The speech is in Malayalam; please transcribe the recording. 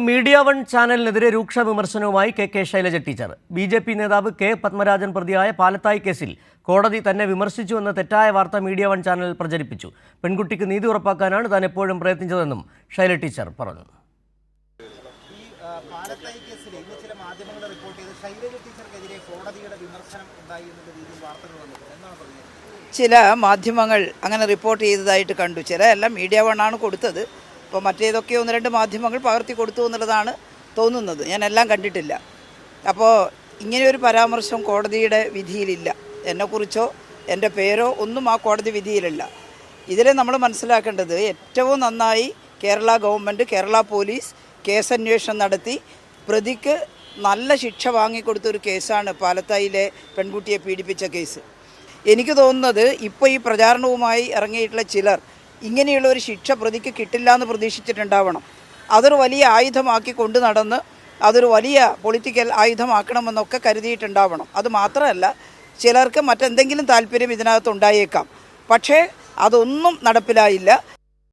മീഡിയ വൺ ചാനലിനെതിരെ രൂക്ഷ വിമർശനവുമായി കെ ശൈലജ ടീച്ചർ. ബി.ജെ.പി. നേതാവ് കെ പത്മരാജൻ പ്രതിയായ പാലത്തായി കേസിൽ കോടതി തന്നെ വിമർശിച്ചുവെന്ന തെറ്റായ വാർത്ത മീഡിയ വൺ ചാനൽ പ്രചരിപ്പിച്ചു. പെൺകുട്ടിക്ക് നീതി ഉറപ്പാക്കാനാണ് താൻ എപ്പോഴും പ്രയത്നിച്ചതെന്നും ശൈലജ ടീച്ചർ പറഞ്ഞു. ചില മാധ്യമങ്ങൾ അങ്ങനെ റിപ്പോർട്ട് ചെയ്തതായിട്ട് കണ്ടു. ചില എല്ലാം മീഡിയ വണ്ണാണ് കൊടുത്തത്. അപ്പോൾ മറ്റേതൊക്കെ ഒന്ന് രണ്ട് മാധ്യമങ്ങൾ പകർത്തി കൊടുത്തു എന്നുള്ളതാണ് തോന്നുന്നത്. ഞാൻ എല്ലാം കണ്ടിട്ടില്ല. അപ്പോൾ ഇങ്ങനെയൊരു പരാമർശം കോടതിയുടെ വിധിയിലില്ല. എന്നെക്കുറിച്ചോ എൻ്റെ പേരോ ഒന്നും ആ കോടതി വിധിയിലില്ല. ഇതിൽ നമ്മൾ മനസ്സിലാക്കേണ്ടത് ഏറ്റവും നന്നായി കേരള ഗവൺമെൻറ്, കേരള പോലീസ് കേസന്വേഷണം നടത്തി പ്രതിക്ക് നല്ല ശിക്ഷ വാങ്ങിക്കൊടുത്തൊരു കേസാണ് പാലത്തായിലെ പെൺകുട്ടിയെ പീഡിപ്പിച്ച കേസ്. എനിക്ക് തോന്നുന്നത് ഇപ്പോൾ ഈ പ്രചാരണവുമായി ഇറങ്ങിയിട്ടുള്ള ചിലർ ഇങ്ങനെയുള്ള ഒരു ശിക്ഷ പ്രതിക്ക് കിട്ടില്ല എന്ന് പ്രതീക്ഷിച്ചിട്ടുണ്ടാവണം. അതൊരു വലിയ ആയുധമാക്കി കൊണ്ടു നടന്ന് അതൊരു വലിയ പൊളിറ്റിക്കൽ ആയുധമാക്കണമെന്നൊക്കെ കരുതിയിട്ടുണ്ടാവണം. അത് മാത്രമല്ല, ചിലർക്ക് മറ്റെന്തെങ്കിലും താല്പര്യം ഇതിനകത്ത് ഉണ്ടായേക്കാം. പക്ഷേ അതൊന്നും നടപ്പിലായില്ല.